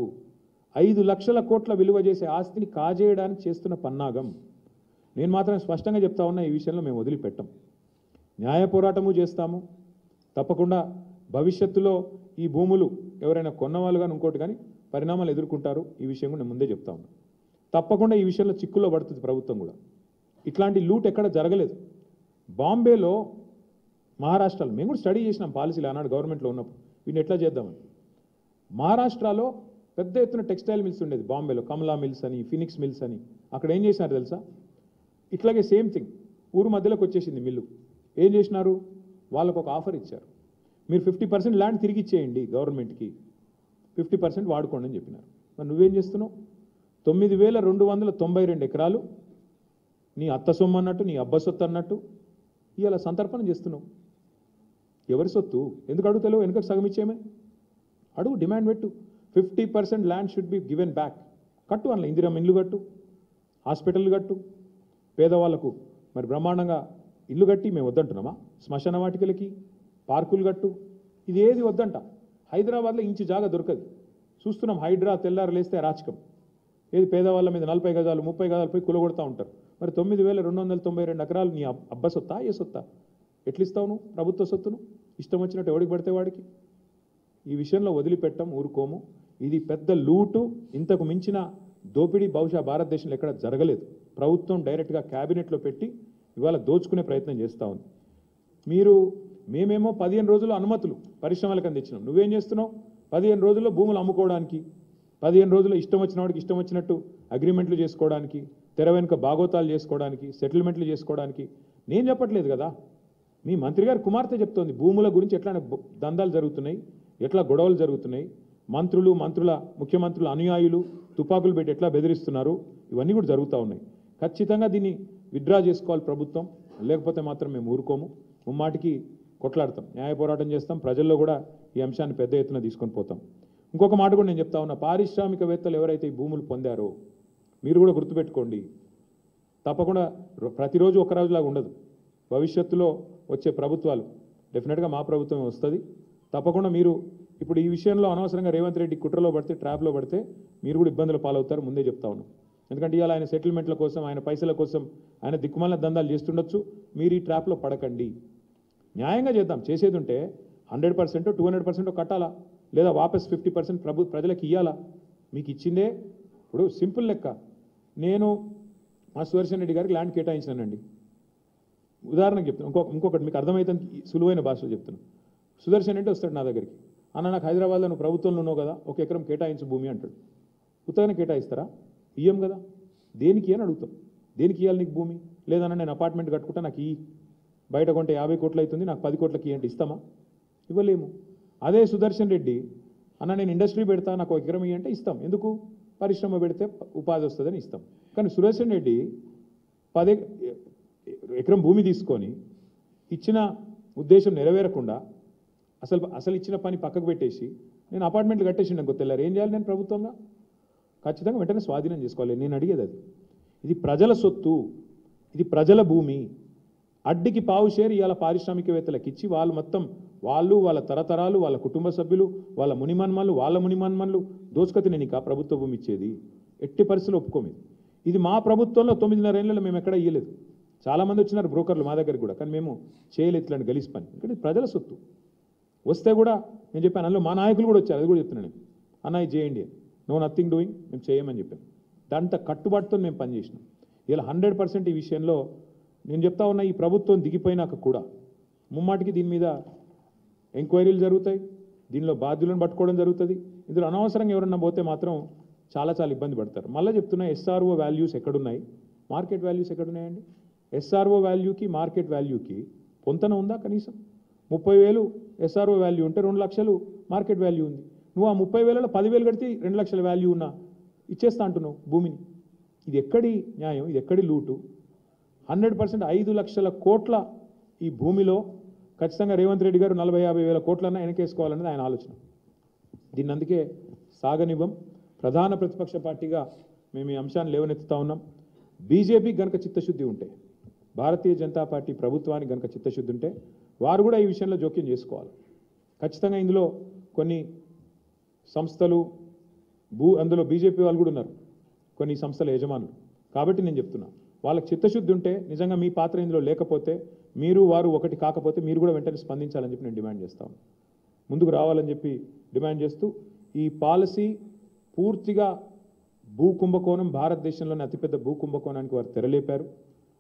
[SPEAKER 2] 5 లక్షల కోట్ల విలువ చేసే ఆస్తిని కాజేయడానికి చేస్తున్న పన్నాగం. నేను మాత్రం స్పష్టంగా చెప్తా ఉన్నా, ఈ విషయంలో మేము వదిలిపెట్టాం. న్యాయ పోరాటము చేస్తాము. తప్పకుండా భవిష్యత్తులో ఈ భూములు ఎవరైనా కొన్నవాళ్ళు కానీ ఇంకోటి కానీ పరిణామాలు ఎదుర్కొంటారు. ఈ విషయం కూడా నేను ముందే చెప్తా ఉన్నా. తప్పకుండా ఈ విషయంలో చిక్కుల్లో పడుతుంది ప్రభుత్వం కూడా. ఇట్లాంటి లూట్ ఎక్కడ జరగలేదు. బాంబేలో, మహారాష్ట్రలో మేము కూడా స్టడీ చేసినాం పాలసీలు ఆనాడు గవర్నమెంట్లో ఉన్నప్పుడు వీటిని ఎట్లా చేద్దామని. మహారాష్ట్రలో పెద్ద ఎత్తున టెక్స్టైల్ మిల్స్ ఉండేది బాంబేలో, కమలా మిల్స్ అని, ఫినిక్స్ మిల్స్ అని. అక్కడ ఏం చేసినారు తెలుసా? ఇట్లాగే సేమ్ థింగ్ ఊరు మధ్యలోకి వచ్చేసింది మిల్లు. ఏం చేసినారు? వాళ్ళకు ఒక ఆఫర్ ఇచ్చారు, మీరు 50% ల్యాండ్ తిరిగి ఇచ్చేయండి గవర్నమెంట్కి, 50% వాడుకోండి అని చెప్పినారు. మరి నువ్వేం చేస్తున్నావు? 9,292 ఎకరాలు నీ అత్త సొమ్ము అన్నట్టు, నీ అబ్బ సొత్తు అన్నట్టు ఇవాళ సంతర్పణ చేస్తున్నావు. ఎవరి సొత్తు? ఎందుకు అడుగుతలేవు? వెనుకకు సగం ఇచ్చేయమని అడుగు, డిమాండ్ పెట్టు. 50% land should be given back. కట్టు, అందులో ఇందిరా ఇల్లు కట్టు, హాస్పిటల్ కట్టు, పేదవాళ్లకు మరి బ్రహ్మాండంగా ఇల్లు కట్టి మేము వద్దంటున్నామా? శ్మశాన వాటికలకి, పార్కులు కట్టు. ఇది ఏది వద్దంట. హైదరాబాద్లో ఇంచు జాగా దొరకదు. చూస్తున్నాం, హైడ్రా తెల్లారు లేస్తే రాచకం. ఏది పేదవాళ్ళ మీద 40 గజాలు 30 గజాలు పోయి కులగొడతా ఉంటారు. మరి 9,292 ఎకరాలు నీ అబ్బ సొత్తా, ఏ సొత్తా? ఎట్లిస్తావు నువ్వు ప్రభుత్వ సొత్తును? ఇష్టం వచ్చినట్టు ఎవడికి పడితే వాడికి. ఈ విషయంలో వదిలిపెట్టం, ఊరుకోము. ఇది పెద్ద లూటు. ఇంతకు మించిన దోపిడీ బహుశా భారతదేశంలో ఎక్కడ జరగలేదు. ప్రభుత్వం డైరెక్ట్గా క్యాబినెట్లో పెట్టి ఇవాళ దోచుకునే ప్రయత్నం చేస్తూ ఉంది. మేమేమో 15 రోజులు అనుమతులు పరిశ్రమలకు అందించినాం. నువ్వేం చేస్తున్నావు? 15 రోజుల్లో భూములు అమ్ముకోవడానికి, 15 రోజుల్లో ఇష్టం వచ్చిన వాడికి ఇష్టం వచ్చినట్టు అగ్రిమెంట్లు చేసుకోవడానికి, తెర వెనుక బాగోతాలు చేసుకోవడానికి, సెటిల్మెంట్లు చేసుకోవడానికి. నేను చెప్పట్లేదు కదా, మీ మంత్రి గారి కుమార్తె చెప్తోంది భూముల గురించి ఎట్లా దందాలు జరుగుతున్నాయి, ఎట్లా గొడవలు జరుగుతున్నాయి, ముఖ్యమంత్రుల అనుయాయులు తుపాకులు పెట్టి ఎట్లా బెదిరిస్తున్నారు, ఇవన్నీ కూడా జరుగుతూ ఉన్నాయి. ఖచ్చితంగా దీన్ని విత్డ్రా చేసుకోవాలి ప్రభుత్వం, లేకపోతే మాత్రం మేము ఊరుకోము. ముమ్మాటికి కొట్లాడతాం, న్యాయ పోరాటం చేస్తాం, ప్రజల్లో కూడా ఈ అంశాన్ని పెద్ద ఎత్తున తీసుకొని పోతాం. ఇంకొక మాట కూడా నేను చెప్తా ఉన్నా, పారిశ్రామికవేత్తలు ఎవరైతే ఈ భూములు పొందారో మీరు కూడా గుర్తుపెట్టుకోండి. తప్పకుండా ప్రతిరోజు ఒక రోజులాగా ఉండదు. భవిష్యత్తులో వచ్చే ప్రభుత్వాలు డెఫినెట్గా మా ప్రభుత్వమే వస్తుంది. తప్పకుండా మీరు ఇప్పుడు ఈ విషయంలో అనవసరంగా రేవంత్ రెడ్డి కుట్రలో పడితే, ట్రాప్లో పడితే మీరు కూడా ఇబ్బందులు పాలవుతారు, ముందే చెప్తా ఉన్నాం. ఎందుకంటే ఇవాళ ఆయన సెటిల్మెంట్ల కోసం, ఆయన పైసల కోసం ఆయన దిక్కుమాలిన దందాలు చేస్తుండొచ్చు. మీరు ఈ ట్రాప్లో పడకండి. న్యాయంగా చేద్దాం. చేసేది ఉంటే 100% 200% కట్టాలా, లేదా వాపస్ 50% ప్రజలకు ఇవ్వాలా? మీకు ఇచ్చిందే. ఇప్పుడు సింపుల్ లెక్క, నేను మా సుదర్శన్ రెడ్డి గారికి ల్యాండ్ కేటాయించానండి. ఉదాహరణకు చెప్తాను, ఇంకొకటి మీకు అర్థమవుతుంది, సులువైన భాషలో చెప్తున్నాను. సుదర్శన్ రెడ్డి వస్తాడు నా దగ్గరికి, అన్న నాకు హైదరాబాద్లో నువ్వు ప్రభుత్వంలో ఉన్నావు కదా, 1 ఎకరం కేటాయించు భూమి అంటాడు. ఉత్తగానే కేటాయిస్తారా? ఇయ్యం కదా. దేనికి అని అడుగుతాం. దేనికి ఇవ్వాలి నీకు భూమి? లేదన్నా నేను అపార్ట్మెంట్ కట్టుకుంటా, నాకు ఈ బయట కొంటే 50 కోట్లు అవుతుంది, నాకు 10 కోట్లకి అంటే ఇస్తామా? ఇవ్వలేము. అదే సుదర్శన్ రెడ్డి, అన్న నేను ఇండస్ట్రీ పెడతా, నాకు 1 ఎకరం అంటే ఇస్తాం. ఎందుకు? పరిశ్రమ పెడితే ఉపాధి వస్తుందని ఇస్తాం. కానీ సుదర్శన్ రెడ్డి 10 ఎకరం భూమి తీసుకొని ఇచ్చిన ఉద్దేశం నెరవేరకుండా అసలు ఇచ్చిన పని పక్కకు పెట్టేసి నేను అపార్ట్మెంట్లు కట్టేసిండు అనుకో, తెల్లారు ఏం చేయాలి నేను ప్రభుత్వంగా? ఖచ్చితంగా వెంటనే స్వాధీనం చేసుకోవాలి. నేను అడిగేది అది. ఇది ప్రజల సొత్తు, ఇది ప్రజల భూమి. అడ్డికి పావు షేర్ ఇవాళ పారిశ్రామికవేత్తలకు ఇచ్చి వాళ్ళు మొత్తం వాళ్ళ తరతరాలు, వాళ్ళ కుటుంబ సభ్యులు, వాళ్ళ మునిమన్మన్లు దోచుకతి నేను ఇక ప్రభుత్వ భూమి ఇచ్చేది ఎట్టి పరిస్థితుల్లో ఒప్పుకోమి. ఇది మా ప్రభుత్వంలో 9.5 ఏళ్లలో మేము ఎక్కడ ఇయ్యలేదు. చాలామంది వచ్చినారు బ్రోకర్లు మా దగ్గర కూడా, కానీ మేము చేయలేదు ఇట్లాంటి గలీజ్ పని. ఇక్కడ ప్రజల సొత్తు. వస్తే కూడా నేను చెప్పాను, అందులో మా నాయకులు కూడా వచ్చారు, అది కూడా చెప్తున్నాను నేను, అన్న ఇది చేయండి, నో నథింగ్ డూయింగ్, మేము చేయమని చెప్పాను. దాంట్లో కట్టుబాటుతో మేము పనిచేసినాం. ఇలా 100% ఈ విషయంలో నేను చెప్తా ఉన్నా, ఈ ప్రభుత్వం దిగిపోయినాక కూడా ముమ్మాటికి దీని మీద ఎంక్వైరీలు జరుగుతాయి, దీనిలో బాధ్యులను పట్టుకోవడం జరుగుతుంది. ఇందులో అనవసరంగా ఎవరన్నా పోతే మాత్రం చాలా ఇబ్బంది పడతారు. మళ్ళీ చెప్తున్నా, ఎస్ఆర్ఓ వాల్యూస్ ఎక్కడున్నాయి, మార్కెట్ వాల్యూస్ ఎక్కడున్నాయండి? ఎస్ఆర్ఓ వాల్యూకి మార్కెట్ వాల్యూకి పొంతన ఉందా? కనీసం 30,000 ఎస్ఆర్ఓ వాల్యూ ఉంటే 2 లక్షలు మార్కెట్ వాల్యూ ఉంది. నువ్వు ఆ 30,000లో 10,000 కడితే 2 లక్షల వాల్యూ ఉన్నా ఇచ్చేస్తా అంటున్నావు భూమిని. ఇది ఎక్కడి న్యాయం? ఇది ఎక్కడి లూటు? 100% 5 లక్షల కోట్ల ఈ భూమిలో ఖచ్చితంగా రేవంత్ రెడ్డి గారు 40-50 వేల కోట్లన్నా వెనకేసుకోవాలనేది ఆయన ఆలోచన. దీన్ని అందుకే సాగనివ్వం. ప్రధాన ప్రతిపక్ష పార్టీగా మేము ఈ అంశాన్ని లేవనెత్తుతా ఉన్నాం. బీజేపీ గనక చిత్తశుద్ధి ఉంటే, భారతీయ జనతా పార్టీ ప్రభుత్వానికి గనక చిత్తశుద్ధి ఉంటే వారు కూడా ఈ విషయంలో జోక్యం చేసుకోవాలి. ఖచ్చితంగా ఇందులో కొన్ని సంస్థలు అందులో బీజేపీ వాళ్ళు కూడా ఉన్నారు, కొన్ని సంస్థల యజమానులు. కాబట్టి నేను చెప్తున్నా, వాళ్ళకి చిత్తశుద్ధి ఉంటే, నిజంగా మీ పాత్ర ఇందులో లేకపోతే, మీరు వారు ఒకటి కాకపోతే మీరు కూడా వెంటనే స్పందించాలని చెప్పి నేను డిమాండ్ చేస్తాను. ముందుకు రావాలని చెప్పి డిమాండ్ చేస్తూ, ఈ పాలసీ పూర్తిగా భూ కుంభకోణం, భారతదేశంలోని అతిపెద్ద భూ కుంభకోణానికి వారు తెరలేపారు.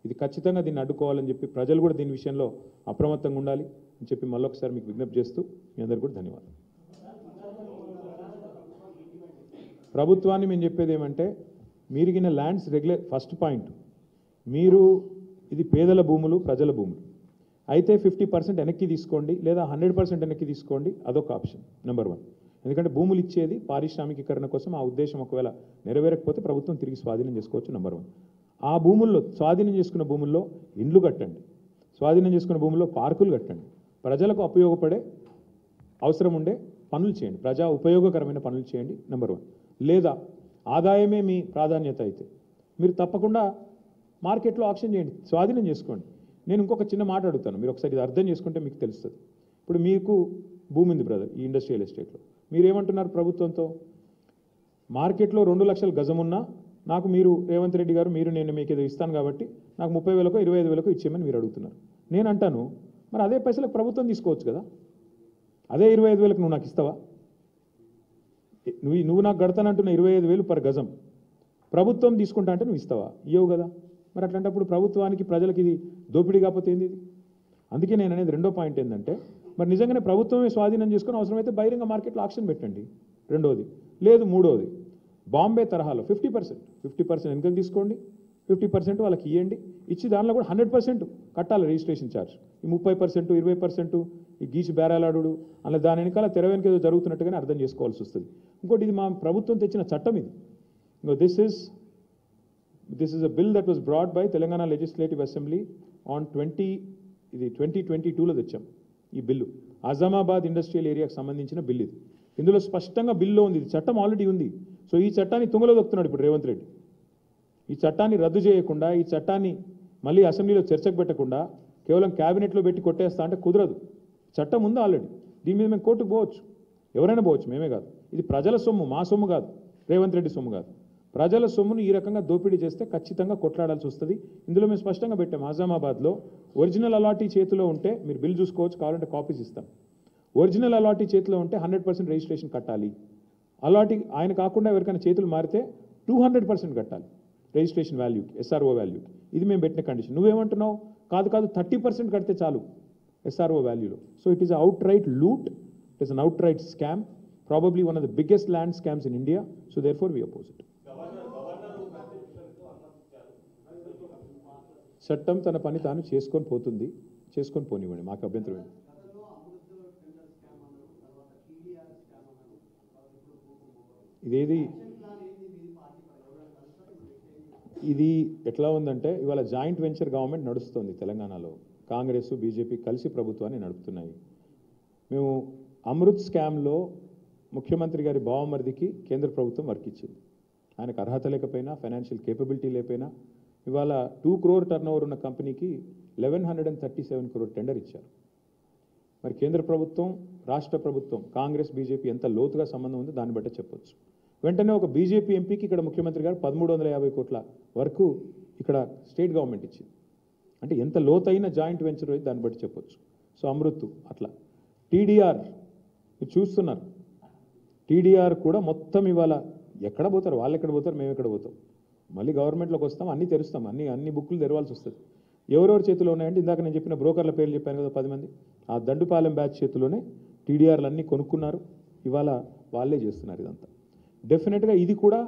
[SPEAKER 2] ఇది ఖచ్చితంగా దీన్ని అడ్డుకోవాలని చెప్పి ప్రజలు కూడా దీని విషయంలో అప్రమత్తంగా ఉండాలి అని చెప్పి మళ్ళొకసారి మీకు విజ్ఞప్తి చేస్తూ మీ అందరికీ కూడా ధన్యవాదాలు. ప్రభుత్వాన్ని మేము చెప్పేది ఏమంటే, మీరిగిన ల్యాండ్స్ ఫస్ట్ పాయింట్, మీరు ఇది పేదల భూములు, ప్రజల భూములు అయితే 50% వెనక్కి తీసుకోండి, లేదా 100% వెనక్కి తీసుకోండి. అదొక ఆప్షన్ నెంబర్ 1. ఎందుకంటే భూములు ఇచ్చేది పారిశ్రామికీకరణ కోసం. ఆ ఉద్దేశం ఒకవేళ నెరవేరకపోతే ప్రభుత్వం తిరిగి స్వాధీనం చేసుకోవచ్చు. నెంబర్ 1. ఆ భూముల్లో, స్వాధీనం చేసుకున్న భూముల్లో ఇండ్లు కట్టండి, స్వాధీనం చేసుకున్న భూముల్లో పార్కులు కట్టండి, ప్రజలకు ఉపయోగపడే అవసరం ఉండే పనులు చేయండి, ప్రజా ఉపయోగకరమైన పనులు చేయండి. నెంబర్ 1. లేదా ఆదాయమే మీ ప్రాధాన్యత అయితే మీరు తప్పకుండా మార్కెట్లో ఆక్షన్ చేయండి, స్వాధీనం చేసుకోండి. నేను ఇంకొక చిన్న మాట అడుగుతాను, మీరు ఒకసారి ఇది అర్థం చేసుకుంటే మీకు తెలుస్తుంది. ఇప్పుడు మీకు భూమి ఉంది బ్రదర్, ఈ ఇండస్ట్రియల్ ఎస్టేట్లో మీరేమంటున్నారు ప్రభుత్వంతో? మార్కెట్లో 2 లక్షల గజం ఉన్నా నాకు మీరు రేవంత్ రెడ్డి గారు, నేను మీకు ఏదో ఇస్తాను కాబట్టి నాకు 30,000కో 25,000కో ఇచ్చేయమని మీరు అడుగుతున్నారు. నేను అంటాను, మరి అదే పైసలకు ప్రభుత్వం తీసుకోవచ్చు కదా, అదే 25,000కు నువ్వు నాకు ఇస్తావా? నువ్వు నాకు కడతానంటున్న 25,000 పర్ గజం ప్రభుత్వం తీసుకుంటా అంటే నువ్వు ఇస్తావా? ఇవ్వవు కదా. మరి అట్లాంటప్పుడు ప్రభుత్వానికి, ప్రజలకి ఇది దోపిడీ కాకపోతే ఏంది ఇది? అందుకే నేను అనేది రెండో పాయింట్ ఏంటంటే, మరి నిజంగానే ప్రభుత్వమే స్వాధీనం చేసుకుని అవసరమైతే బహిరంగ మార్కెట్లో ఆక్షన్ పెట్టండి. రెండోది. లేదు మూడోది, బాంబే తరహాలో 50% వెనుకకు తీసుకోండి, 50% వాళ్ళకి ఇవ్వండి. ఇచ్చి దానిలో కూడా 100% కట్టాలి రిజిస్ట్రేషన్ ఛార్జ్. ఈ 30%, 20% ఈ గీచి బేరాలాడు అలా దాని వెనకాల తెర వెనుక ఏదో జరుగుతున్నట్టుగానే అర్థం చేసుకోవాల్సి వస్తుంది. ఇంకోటి, ఇది మా ప్రభుత్వం తెచ్చిన చట్టం ఇది. This is a bill that was brought by Telangana Legislative Assembly on 2022లో తెచ్చాం ఈ బిల్లు. అజామాబాద్ ఇండస్ట్రియల్ ఏరియాకి సంబంధించిన బిల్ ఇది. ఇందులో స్పష్టంగా బిల్లో ఉంది, ఇది చట్టం ఆల్రెడీ ఉంది. సో ఈ చట్టాన్ని తుంగలో దొక్కుతున్నాడు ఇప్పుడు రేవంత్ రెడ్డి. ఈ చట్టాన్ని రద్దు చేయకుండా, ఈ చట్టాన్ని మళ్ళీ అసెంబ్లీలో చర్చకు పెట్టకుండా కేవలం క్యాబినెట్లో పెట్టి కొట్టేస్తా అంటే కుదరదు. చట్టం ఉంది ఆల్రెడీ, దీని మీద మేము కోర్టుకు పోవచ్చు, ఎవరైనా పోవచ్చు, మేమే కాదు. ఇది ప్రజల సొమ్ము, మా సొమ్ము కాదు, రేవంత్ రెడ్డి సొమ్ము కాదు. ప్రజల సొమ్మును ఈ రకంగా దోపిడీ చేస్తే ఖచ్చితంగా కొట్లాడాల్సి వస్తుంది. ఇందులో మేము స్పష్టంగా పెట్టాం, ఆజామాబాద్లో ఒరిజినల్ అలాటీ చేతిలో ఉంటే మీరు బిల్ చూసుకోవచ్చు, కావాలంటే కాపీస్ ఇస్తాం. ఒరిజినల్ అలాటీ చేతిలో ఉంటే 100% రిజిస్ట్రేషన్ కట్టాలి. అలాటీ ఆయన కాకుండా ఎవరికైనా చేతులు మారితే 200% కట్టాలి రిజిస్ట్రేషన్ వాల్యూకి, ఎస్ఆర్ఓ వాల్యూకి. ఇది మేము పెట్టిన కండిషన్. నువ్వేమంటున్నావు? కాదు 30% కడితే చాలు ఎస్ఆర్ఓ వాల్యూలో. So it is outright loot, it is an outright scam, probably one of the biggest land scams in India. So therefore we oppose it. చట్టం తన పని తాను చేసుకొని పోతుంది, చేసుకొని పోనివ్వండి, మాకు అభ్యంతరం ఏంటి? ఇదేది ఇది ఎట్లా ఉందంటే, ఇవాళ జాయింట్ వెంచర్ గవర్నమెంట్ నడుస్తుంది తెలంగాణలో. కాంగ్రెస్, బీజేపీ కలిసి ప్రభుత్వాన్ని నడుపుతున్నాయి. మేము అమృత్ స్కామ్లో ముఖ్యమంత్రి గారి బావమరిదికి కేంద్ర ప్రభుత్వం వర్క్ ఇచ్చింది. ఆయనకు అర్హత లేకపోయినా, ఫైనాన్షియల్ కేపబిలిటీ లేకపోయినా, ఇవాళ 2 crore టర్నోవర్ ఉన్న కంపెనీకి 1137 crore టెండర్ ఇచ్చారు. మరి కేంద్ర ప్రభుత్వం, రాష్ట్ర ప్రభుత్వం, కాంగ్రెస్, బీజేపీ ఎంత లోతుగా సంబంధం ఉందో దాన్ని బట్టే చెప్పొచ్చు. వెంటనే ఒక బీజేపీ ఎంపీకి ఇక్కడ ముఖ్యమంత్రి గారు 1350 కోట్ల వరకు ఇక్కడ స్టేట్ గవర్నమెంట్ ఇచ్చింది. అంటే ఎంత లోతైన జాయింట్ వెంచర్ అయితే దాన్ని బట్టి చెప్పొచ్చు. సో అమృత్ అట్లా. టీడీఆర్ మీరు చూస్తున్నారు, టీడీఆర్ కూడా మొత్తం ఇవాళ ఎక్కడ పోతారు, వాళ్ళు ఎక్కడ పోతారు, మేము ఎక్కడ పోతాం. మళ్ళీ గవర్నమెంట్లోకి వస్తాం, అన్నీ తెరుస్తాం, అన్ని బుక్కులు తెరవాల్సి వస్తుంది. ఎవరెవరి చేతిలో ఉన్నాయంటే ఇందాక నేను చెప్పిన బ్రోకర్ల పేర్లు చెప్పాను కదా 10 మంది, ఆ దండుపాలెం బ్యాచ్ చేతిలోనే టీడీఆర్లు అన్నీ కొనుక్కున్నారు, ఇవాళ వాళ్ళే చేస్తున్నారు ఇదంతా. డెఫినెట్గా ఇది కూడా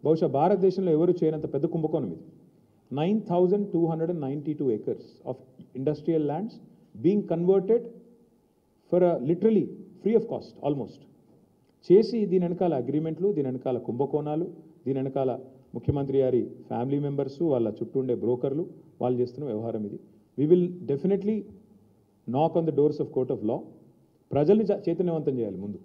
[SPEAKER 2] బహుశా భారతదేశంలో ఎవరు చేయనంత పెద్ద కుంభకోణం ఇది. 9,292 acres of industrial lands being converted for literally free of cost almost. చేసి దీని వెనకాల అగ్రిమెంట్లు, దీని వెనకాల కుంభకోణాలు, దీని వెనకాల ముఖ్యమంత్రి గారి ఫ్యామిలీ మెంబర్స్, వాళ్ళ చుట్టూ ఉండే బ్రోకర్లు, వాళ్ళు చేస్తున్న వ్యవహారం ఇది. వి విల్ డెఫినెట్లీ నాక్ on the doors of court of law. ప్రజల్ని చైతన్యవంతం చేయాలి ముందు.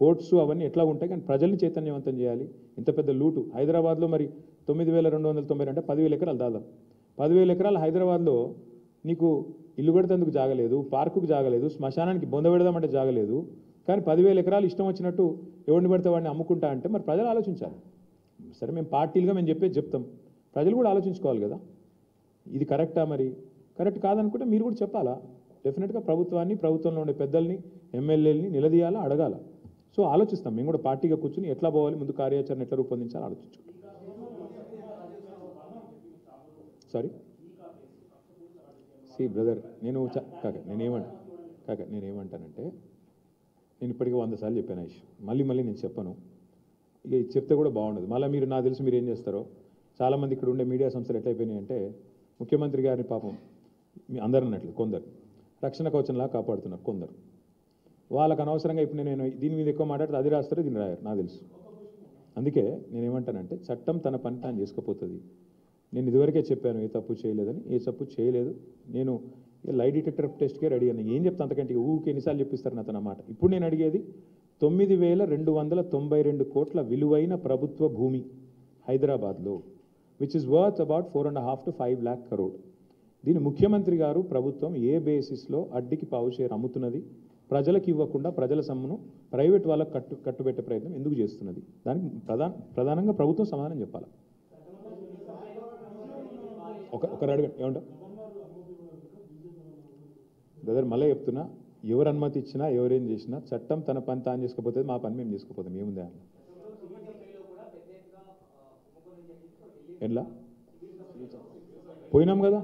[SPEAKER 2] కోర్ట్స్ అవన్నీ ఎట్లా ఉంటాయి, కానీ ప్రజల్ని చైతన్యవంతం చేయాలి. ఇంత పెద్ద లూటు హైదరాబాద్లో మరి 9,290 అంటే 10,000 ఎకరాలు దాదాపు. 10,000 ఎకరాలు హైదరాబాద్లో నీకు ఇల్లు కడితేందుకు జాగలేదు, పార్కుకు జాగలేదు, శ్మశానానికి బొంద పెడదామంటే జాగలేదు. కానీ 10,000 ఎకరాలు ఇష్టం వచ్చినట్టు ఎవరిని పడితే వాడిని అమ్ముకుంటా అంటే మరి ప్రజలు ఆలోచించాలి. సరే మేము పార్టీలుగా మేము చెప్తాం, ప్రజలు కూడా ఆలోచించుకోవాలి కదా, ఇది కరెక్టా, మరి కరెక్ట్ కాదనుకుంటే మీరు కూడా చెప్పాలా. డెఫినెట్గా ప్రభుత్వాన్ని, ప్రభుత్వంలో ఉండే పెద్దల్ని, ఎమ్మెల్యేలని నిలదీయాలా, అడగాల. సో ఆలోచిస్తాం మేము కూడా పార్టీగా కూర్చుని ఎట్లా పోవాలి, ముందు కార్యాచరణ ఎట్లా రూపొందించాలి ఆలోచించుకుంటాం. సారీ సి బ్రదర్, నేనేమంటానంటే నేను ఇప్పటికీ 100 సార్లు చెప్పాను ఇష్యూ, మళ్ళీ నేను చెప్పను. ఇక చెప్తే కూడా బాగుండదు. మళ్ళీ మీరు నాకు తెలిసి మీరు ఏం చేస్తారో, చాలామంది ఇక్కడ ఉండే మీడియా సంస్థలు ఎట్లయిపోయినాయి అంటే ముఖ్యమంత్రి గారిని పాపం మీ అందరు అన్నట్లు కొందరు రక్షణ కవచంలా కాపాడుతున్నారు, కొందరు వాళ్ళకు అనవసరంగా ఇప్పుడు నేను దీని మీద ఎక్కువ మాట్లాడితే అది రాస్తారో దీన్ని రాయారు నాకు తెలుసు. అందుకే నేనేమంటానంటే చట్టం తన పని తాను చేసుకుపోతుంది. నేను ఇదివరకే చెప్పాను ఏ తప్పు చేయలేదని, ఏ తప్పు చేయలేదు. నేను లై డిటెక్టర్ టెస్ట్కే రెడీ అని ఏం చెప్తాను, అంతకంటే ఊరికి ఎన్నిసార్లు చెప్పిస్తారు నాతో నా మాట. ఇప్పుడు నేను అడిగేది 9,292 కోట్ల విలువైన ప్రభుత్వ భూమి హైదరాబాద్లో, which is worth about 4.5 to 5 lakh crore. దీని ముఖ్యమంత్రి గారు ప్రభుత్వం ఏ బేసిస్లో అడ్డికి పావు షేర్ అమ్ముతున్నది, ప్రజలకు ఇవ్వకుండా ప్రజల సొమ్మును ప్రైవేట్ వాళ్ళకు కట్టుబెట్టే ప్రయత్నం ఎందుకు చేస్తున్నది, దానికి ప్రధానంగా ప్రభుత్వం సమాధానం చెప్పాలి. ఒకరు అడగండి ఏమంటా బ్రదర్, మళ్ళీ చెప్తున్నా, ఎవరు అనుమతి ఇచ్చినా ఎవరేం చేసినా చట్టం తన పని తాను చేసుకుపోతుంది, మా పని మేము చేసుకుపోతాం. ఏముంది అని ఎట్లా పోయినాం కదా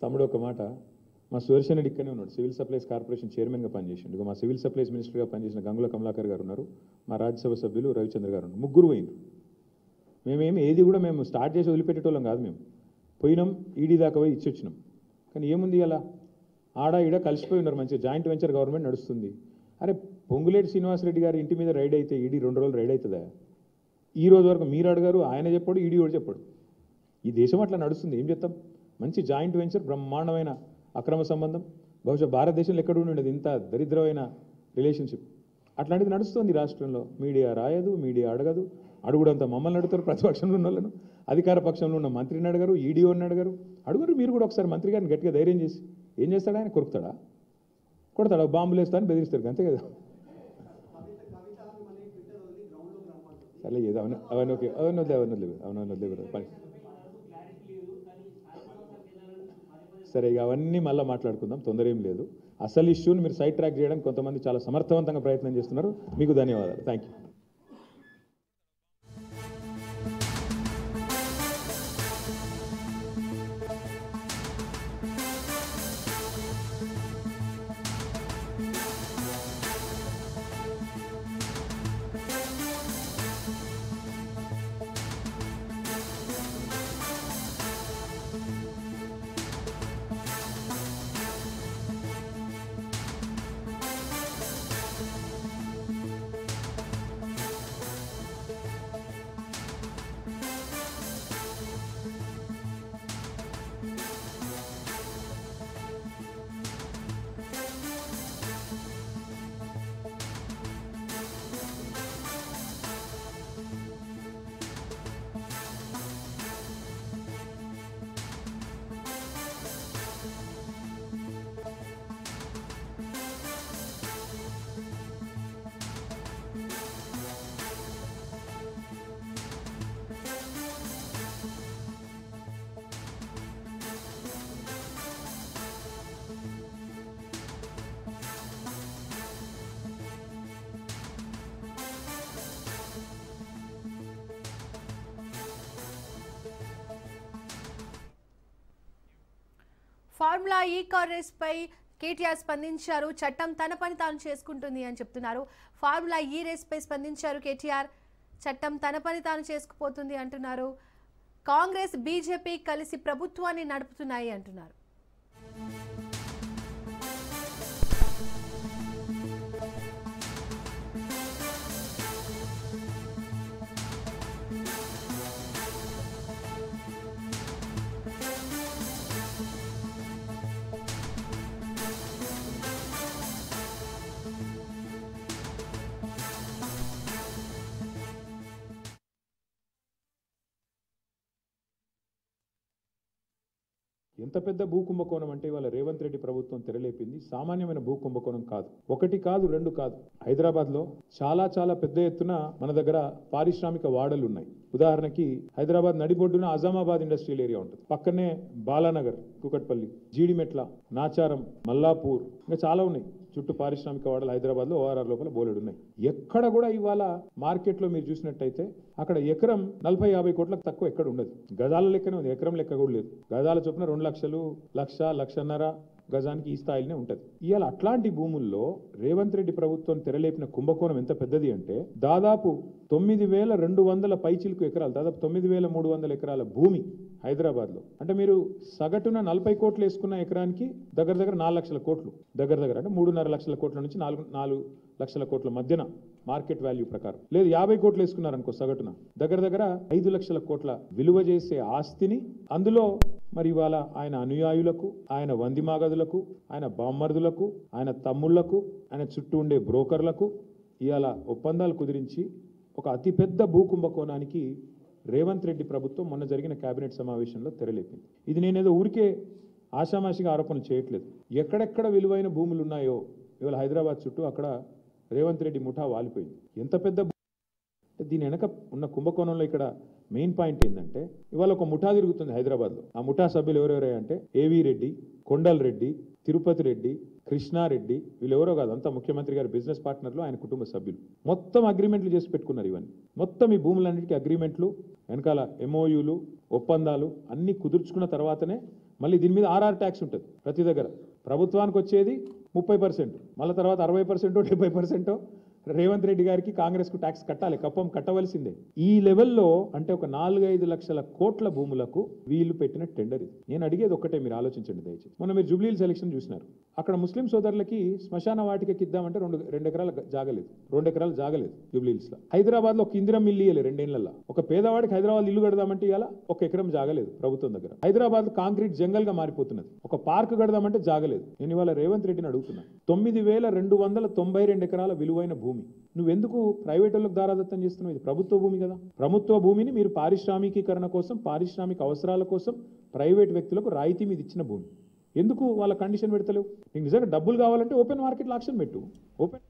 [SPEAKER 2] తమ్ముడు. ఒక మాట, మా సుదర్శన్ రెడ్డి ఇక్కడనే ఉన్నాడు, సివిల్ సప్లైస్ కార్పొరేషన్ చైర్మన్గా పనిచేసిండు. మా సివిల్ సప్లైస్ మినిస్టర్గా పనిచేసిన గంగుల కమలాకర్ గారు ఉన్నారు, మా రాజ్యసభ సభ్యులు రవిచంద్ర గారు ఉన్నారు. ముగ్గురు పోయినారు. మేమేమి ఏది కూడా మేము స్టార్ట్ చేసి వదిలిపెట్టేటోళ్ళం కాదు. మేము పోయినాం, ఈడీ దాకా పోయి ఇచ్చి వచ్చినాం. కానీ ఏముంది అలా ఆడ ఈడ కలిసిపోయి ఉన్నారు, మంచిగా జాయింట్ వెంచర్ గవర్నమెంట్ నడుస్తుంది. అరే పొంగులేటి శ్రీనివాసరెడ్డి గారి ఇంటి మీద రైడ్ అయితే ఈడీ 2 రోజులు రైడ్ అవుతుందా? ఈ రోజు వరకు మీరు అడిగారు, ఆయన చెప్పాడు, ఈడీ కూడా చెప్పాడు. ఈ దేశం అట్లా నడుస్తుంది, ఏం చెప్తాం. మంచి జాయింట్ వెంచర్, బ్రహ్మాండమైన అక్రమ సంబంధం, బహుశా భారతదేశంలో ఎక్కడ ఉండేది ఇంత దరిద్రమైన రిలేషన్షిప్. అట్లాంటిది నడుస్తుంది రాష్ట్రంలో. మీడియా రాయదు, మీడియా అడగదు, అడుగుడంతా మమ్మల్ని అడుగుతారు, ప్రతిపక్షంలో ఉన్న వాళ్ళను, అధికార పక్షంలో ఉన్న మంత్రిని అడగరు, ఈడీఓని అడగరు. అడుగురు మీరు కూడా ఒకసారి మంత్రి గారిని గట్టిగా ధైర్యం చేసి ఏం చేస్తాడు, ఆయన కొరుకుతాడా, కొడతాడా, బాంబులు వేస్తాడని బెదిరిస్తారు, అంతే కదా. సరే ఏదో అవన్నీ ఓకే, అవన్నీ వదిలేదు పని. సరే ఇక అవన్నీ మళ్ళీ మాట్లాడుకుందాం, తొందర ఏం లేదు. అసలు ఇష్యూని మీరు సైడ్ ట్రాక్ చేయడానికి కొంతమంది చాలా సమర్థవంతంగా ప్రయత్నం చేస్తున్నారు. మీకు ధన్యవాదాలు. Thank you.
[SPEAKER 1] ఫార్ములా ఈ కార్ రేస్ పై కేటీఆర్ స్పందించారు. చట్టం తన పని తాను చేసుకుంటుంది అని చెప్తున్నారు. ఫార్ములా ఈ రేస్ పై స్పందించారు కేటీఆర్. చట్టం తన పని తాను చేసుకుపోతుంది అంటున్నారు. కాంగ్రెస్ బీజేపీ కలిసి ప్రభుత్వాన్ని నడుపుతున్నాయి అంటున్నారు.
[SPEAKER 2] ఎంత పెద్ద భూ కుంభకోణం అంటే ఇవాళ రేవంత్ రెడ్డి ప్రభుత్వం తెరలేపింది సామాన్యమైన భూ కుంభకోణం కాదు. ఒకటి కాదు, రెండు కాదు. హైదరాబాద్ లో చాలా చాలా పెద్ద ఎత్తున మన దగ్గర పారిశ్రామిక వాడలు ఉన్నాయి. ఉదాహరణకి హైదరాబాద్ నడిబొడ్డున అజామాబాద్ ఇండస్ట్రియల్ ఏరియా ఉంటుంది. పక్కనే బాలానగర్, కూకట్పల్లి, జీడిమెట్ల, నాచారం, మల్లాపూర్, ఇంకా చాలా ఉన్నాయి. చుట్టూ పారిశ్రామిక వాడలు హైదరాబాద్ లో ఓఆర్ఆర్ లోపల బోలెడు ఉన్నాయి. ఎక్కడ కూడా ఇవాళ మార్కెట్ లో మీరు చూసినట్టయితే అక్కడ ఎకరం 40-50 కోట్లకు తక్కువ ఎక్కడ ఉండదు. గజాల లెక్కనే ఉంది, ఎకరం లెక్క కూడా లేదు. గజాల చొప్పున 2 లక్షలు, 1,00,00,000 గజానికి ఈ స్థాయిలోనే ఉంటది. ఇవాళ అట్లాంటి భూముల్లో రేవంత్ రెడ్డి ప్రభుత్వం తెరలేపిన కుంభకోణం ఎంత పెద్దది అంటే దాదాపు 9,200 పైచిలుకు ఎకరాలు, దాదాపు 9,300 ఎకరాల భూమి హైదరాబాద్ లో. అంటే మీరు సగటున 40 కోట్లు వేసుకున్న ఎకరానికి దగ్గర దగ్గర 4 లక్షల కోట్లు, దగ్గర దగ్గర అంటే 3.5 లక్షల కోట్ల నుంచి 4 లక్షల కోట్ల మధ్యన మార్కెట్ వాల్యూ ప్రకారం. లేదు 50 కోట్లు వేసుకున్నారనుకో సగటున దగ్గర దగ్గర 5 లక్షల కోట్ల విలువ చేసే ఆస్తిని, అందులో మరి ఇవాళ ఆయన అనుయాయులకు, ఆయన వందిమాగదులకు, ఆయన బామ్మర్దులకు, ఆయన తమ్ముళ్లకు, ఆయన చుట్టూ ఉండే బ్రోకర్లకు ఇవాళ ఒప్పందాలు కుదిరించి ఒక అతిపెద్ద భూ కుంభకోణానికి రేవంత్ రెడ్డి ప్రభుత్వం మొన్న జరిగిన కేబినెట్ సమావేశంలో తెరలేపింది. ఇది నేనేదో ఊరికే ఆషామాషిగా ఆరోపణలు చేయట్లేదు. ఎక్కడెక్కడ విలువైన భూములు ఉన్నాయో ఇవాళ హైదరాబాద్ చుట్టూ అక్కడ రేవంత్ రెడ్డి ముఠా వాలిపోయింది. ఎంత పెద్ద దీని వెనక ఉన్న కుంభకోణంలో ఇక్కడ మెయిన్ పాయింట్ ఏంటంటే ఇవాళ ఒక ముఠా తిరుగుతుంది హైదరాబాద్లో. ఆ ముఠా సభ్యులు ఎవరెవరే అంటే ఏవీ రెడ్డి, కొండల్ రెడ్డి, తిరుపతి రెడ్డి, కృష్ణారెడ్డి, వీళ్ళెవరో కాదు, అంతా ముఖ్యమంత్రి గారి బిజినెస్ పార్ట్నర్లు, ఆయన కుటుంబ సభ్యులు. మొత్తం అగ్రిమెంట్లు చేసి పెట్టుకున్నారు. ఇవన్నీ మొత్తం ఈ భూములన్నిటికీ అగ్రిమెంట్లు, వెనకాల ఎంఓయూలు, ఒప్పందాలు అన్ని కుదుర్చుకున్న తర్వాతనే మళ్ళీ దీని మీద ఆర్ఆర్ ట్యాక్స్ ఉంటుంది. ప్రతి దగ్గర ప్రభుత్వానికి వచ్చేది 30%, మళ్ళీ తర్వాత 60%, 70% రేవంత్ రెడ్డి గారికి, కాంగ్రెస్ కు ట్యాక్స్ కట్టాలి, కప్పం కట్టవలసిందే. ఈ లెవెల్లో అంటే ఒక 4-5 లక్షల కోట్ల భూములకు వీళ్ళు పెట్టిన టెండర్ ఇది. నేను అడిగేది ఒక్కటే, మీరు ఆలోచించండి దయచేసి. మొన్న మీరు జూబ్లీ హిల్స్ ఎలక్షన్ చూసినారు. అక్కడ ముస్లిం సోదరులకి శ్మశాన వాటికకి ఇద్దామంటే 2 ఎకరాలు జాగలేదు, 2 ఎకరాలు జాగలేదు జూబ్లీ హిల్స్ లో. హైదరాబాద్ లో ఒక ఇందిరం ఇల్లు ఇయ్యలేదు 2 ఏళ్లలో. ఒక పేదవాడికి హైదరాబాద్ ఇల్లు కడదామంటే ఇవాళ 1 ఎకరం జాగలేదు ప్రభుత్వం దగ్గర. హైదరాబాద్ కాంక్రీట్ జంగల్ గా మారిపోతున్నది. ఒక పార్క్ కడదామంటే జాగలేదు. నేను ఇవాళ రేవంత్ రెడ్డిని అడుగుతున్నా, 9,292 ఎకరాల విలువైన భూమి నువ్వెందుకు ప్రైవేట్ వాళ్ళకి దారాదత్తం చేస్తున్నావు? ఇది ప్రభుత్వ భూమి కదా. ప్రభుత్వ భూమిని మీరు పారిశ్రామికీకరణ కోసం, పారిశ్రామిక అవసరాల కోసం ప్రైవేట్ వ్యక్తులకు రాయితీ మీద ఇచ్చిన భూమి ఎందుకు వాళ్ళ కండిషన్ పెడతలేవు? నీకు నిజంగా డబ్బులు కావాలంటే ఓపెన్ మార్కెట్లో ఆక్షన్ పెట్టు. ఓపెన్